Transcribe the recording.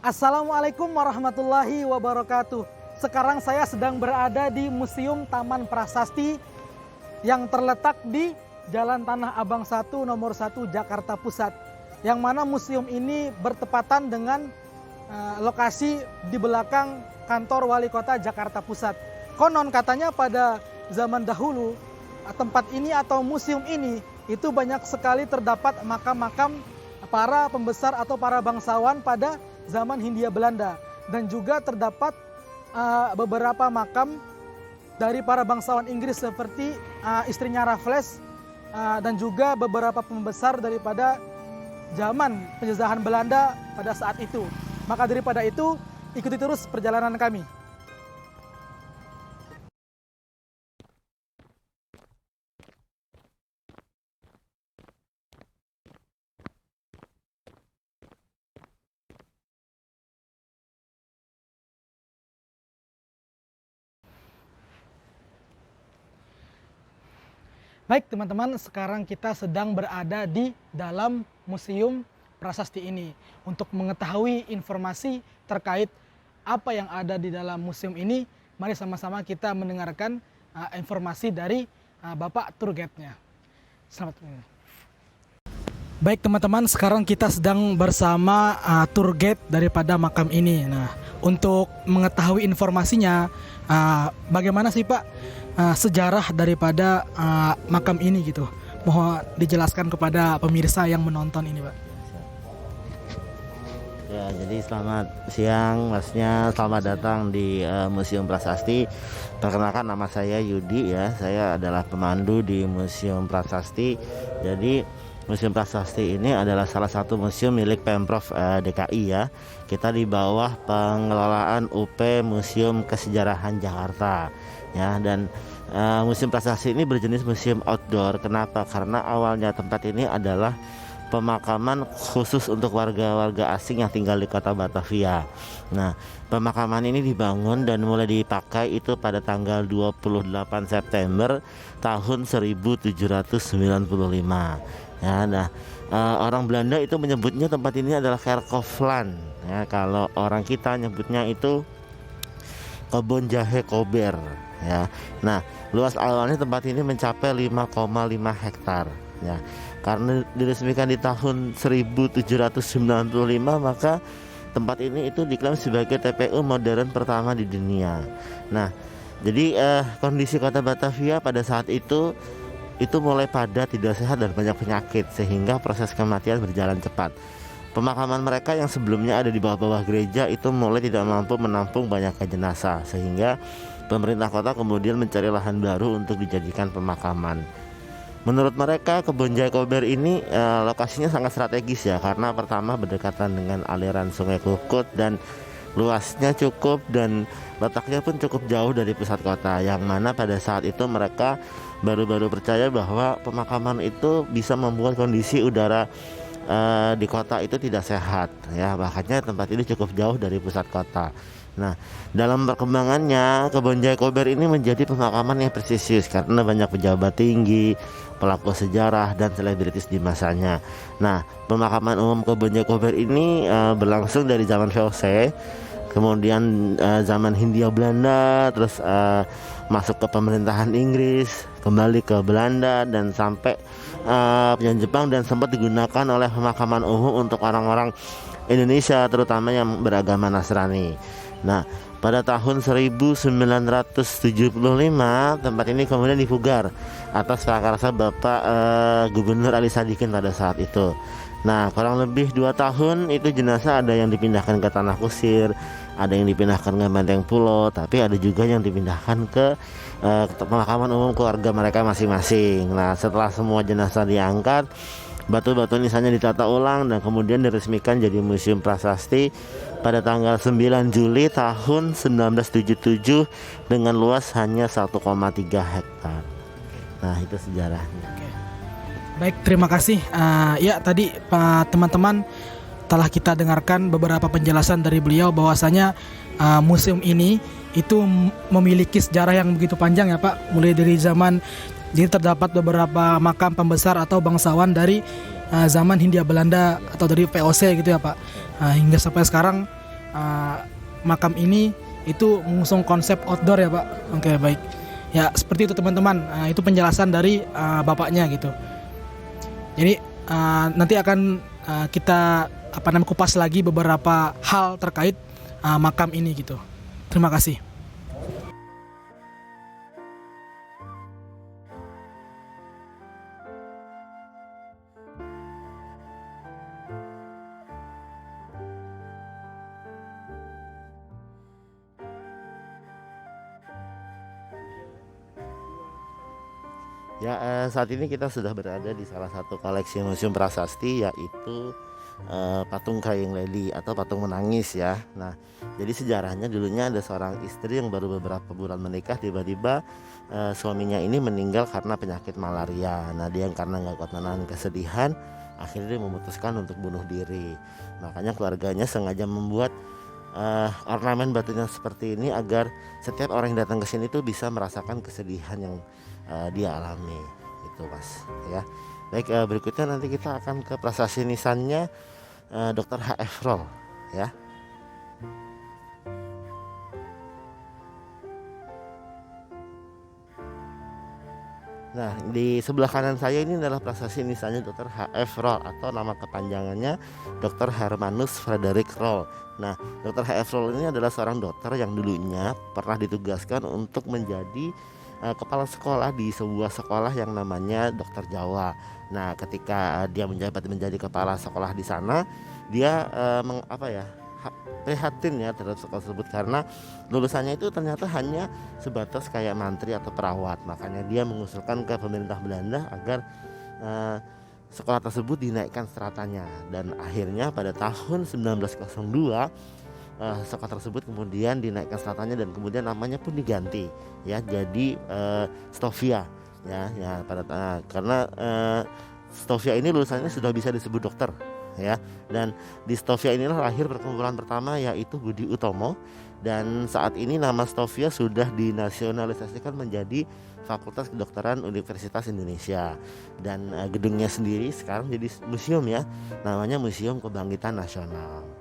Assalamualaikum warahmatullahi wabarakatuh. Sekarang saya sedang berada di Museum Taman Prasasti yang terletak di Jalan Tanah Abang 1 nomor 1 Jakarta Pusat. Yang mana museum ini bertepatan dengan lokasi di belakang kantor Wali Kota Jakarta Pusat. Konon katanya pada zaman dahulu tempat ini atau museum ini itu banyak sekali terdapat makam-makam para pembesar atau para bangsawan pada zaman Hindia Belanda, dan juga terdapat beberapa makam dari para bangsawan Inggris seperti istrinya Raffles dan juga beberapa pembesar daripada zaman penjajahan Belanda pada saat itu. Maka daripada itu, ikuti terus perjalanan kami. Baik teman-teman, sekarang kita sedang berada di dalam Museum Prasasti ini. Untuk mengetahui informasi terkait apa yang ada di dalam museum ini, mari sama-sama kita mendengarkan informasi dari Bapak tour guide-nya. Selamat menonton. Baik teman-teman, sekarang kita sedang bersama tour guide daripada makam ini. Nah, untuk mengetahui informasinya, bagaimana sih Pak sejarah daripada makam ini gitu? Mohon dijelaskan kepada pemirsa yang menonton ini, Pak. Ya, jadi selamat siang, Masnya. Selamat datang di Museum Prasasti. Perkenalkan, nama saya Yudi ya. Saya adalah pemandu di Museum Prasasti. Jadi Museum Prasasti ini adalah salah satu museum milik Pemprov DKI ya. Kita di bawah pengelolaan UP Museum Kesejarahan Jakarta ya. Dan Museum Prasasti ini berjenis museum outdoor. Kenapa? Karena awalnya tempat ini adalah pemakaman khusus untuk warga-warga asing yang tinggal di kota Batavia. Nah, pemakaman ini dibangun dan mulai dipakai itu pada tanggal 28 September tahun 1795. Ya, nah, orang Belanda itu menyebutnya tempat ini adalah Kerkhoffland. Ya, kalau orang kita nyebutnya itu kebun jahe Kober. Ya, nah, luas awalnya tempat ini mencapai 5,5 hektar. Ya, karena diresmikan di tahun 1795, maka tempat ini itu diklaim sebagai TPU modern pertama di dunia. Nah, jadi kondisi kota Batavia pada saat itu mulai padat, tidak sehat dan banyak penyakit, sehingga proses kematian berjalan cepat. Pemakaman mereka yang sebelumnya ada di bawah-bawah gereja itu mulai tidak mampu menampung banyaknya jenazah, sehingga pemerintah kota kemudian mencari lahan baru untuk dijadikan pemakaman. Menurut mereka, kebun jahe Kober ini lokasinya sangat strategis ya, karena pertama berdekatan dengan aliran Sungai Kukut dan luasnya cukup, dan letaknya pun cukup jauh dari pusat kota, yang mana pada saat itu mereka baru-baru percaya bahwa pemakaman itu bisa membuat kondisi udara di kota itu tidak sehat ya, makanya tempat ini cukup jauh dari pusat kota. Nah, dalam perkembangannya kebun jahe Kober ini menjadi pemakaman yang presisius karena banyak pejabat tinggi, pelaku sejarah dan selebritis di masanya. Nah, pemakaman umum kebun jahe Kober ini berlangsung dari zaman VOC, kemudian zaman Hindia Belanda, terus masuk ke pemerintahan Inggris, kembali ke Belanda, dan sampai penjajah Jepang, dan sempat digunakan oleh pemakaman umum untuk orang-orang Indonesia terutama yang beragama Nasrani. Nah, pada tahun 1975 tempat ini kemudian dipugar atas prakarsa Bapak Gubernur Ali Sadikin pada saat itu. Nah, kurang lebih 2 tahun itu jenazah ada yang dipindahkan ke Tanah Kusir, ada yang dipindahkan ke Menteng Pulo, tapi ada juga yang dipindahkan ke pemakaman umum keluarga mereka masing-masing. Nah, setelah semua jenazah diangkat, batu-batu nisannya ditata ulang dan kemudian diresmikan jadi Museum Prasasti pada tanggal 9 Juli tahun 1977 dengan luas hanya 1,3 hektar. Nah, itu sejarahnya. Baik, terima kasih. Ya, tadi teman-teman telah kita dengarkan beberapa penjelasan dari beliau bahwasanya museum ini itu memiliki sejarah yang begitu panjang ya Pak. Mulai dari zaman, jadi terdapat beberapa makam pembesar atau bangsawan dari zaman Hindia Belanda atau dari VOC gitu ya Pak. Hingga sampai sekarang makam ini itu mengusung konsep outdoor ya Pak. Oke, baik. Ya seperti itu teman-teman. Itu penjelasan dari bapaknya gitu. Jadi nanti akan kita kupas lagi beberapa hal terkait makam ini gitu. Terima kasih. Ya, saat ini kita sudah berada di salah satu koleksi museum prasasti, yaitu patung Kayeng Leli atau patung menangis ya. Nah, jadi sejarahnya dulunya ada seorang istri yang baru beberapa bulan menikah, tiba-tiba suaminya ini meninggal karena penyakit malaria. Nah, dia karena nggak kuat menahan kesedihan, akhirnya dia memutuskan untuk bunuh diri. Makanya keluarganya sengaja membuat ornamen batunya seperti ini agar setiap orang yang datang ke sini tuh bisa merasakan kesedihan yang dia alami, itu Mas ya. Baik, berikutnya nanti kita akan ke prasasti nisannya Dr. H.F. Roll ya. Nah, di sebelah kanan saya ini adalah prasasti nisannya Dr. H.F. Roll atau nama kepanjangannya Dr. Hermanus Frederick Roll. Nah, Dr. H.F. Roll ini adalah seorang dokter yang dulunya pernah ditugaskan untuk menjadi kepala sekolah di sebuah sekolah yang namanya Dokter Jawa. Nah, ketika dia menjabat menjadi kepala sekolah di sana, dia prihatin ya terhadap sekolah tersebut karena lulusannya itu ternyata hanya sebatas kayak mantri atau perawat. Makanya dia mengusulkan ke pemerintah Belanda agar sekolah tersebut dinaikkan stratanya, dan akhirnya pada tahun 1902 sekolah tersebut kemudian dinaikkan stratanya dan kemudian namanya pun diganti ya jadi Stovia ya karena Stovia ini lulusannya sudah bisa disebut dokter ya. Dan di Stovia inilah lahir perkumpulan pertama, yaitu Budi Utomo, dan saat ini nama Stovia sudah dinasionalisasikan menjadi Fakultas Kedokteran Universitas Indonesia, dan gedungnya sendiri sekarang jadi museum ya, namanya Museum Kebangkitan Nasional.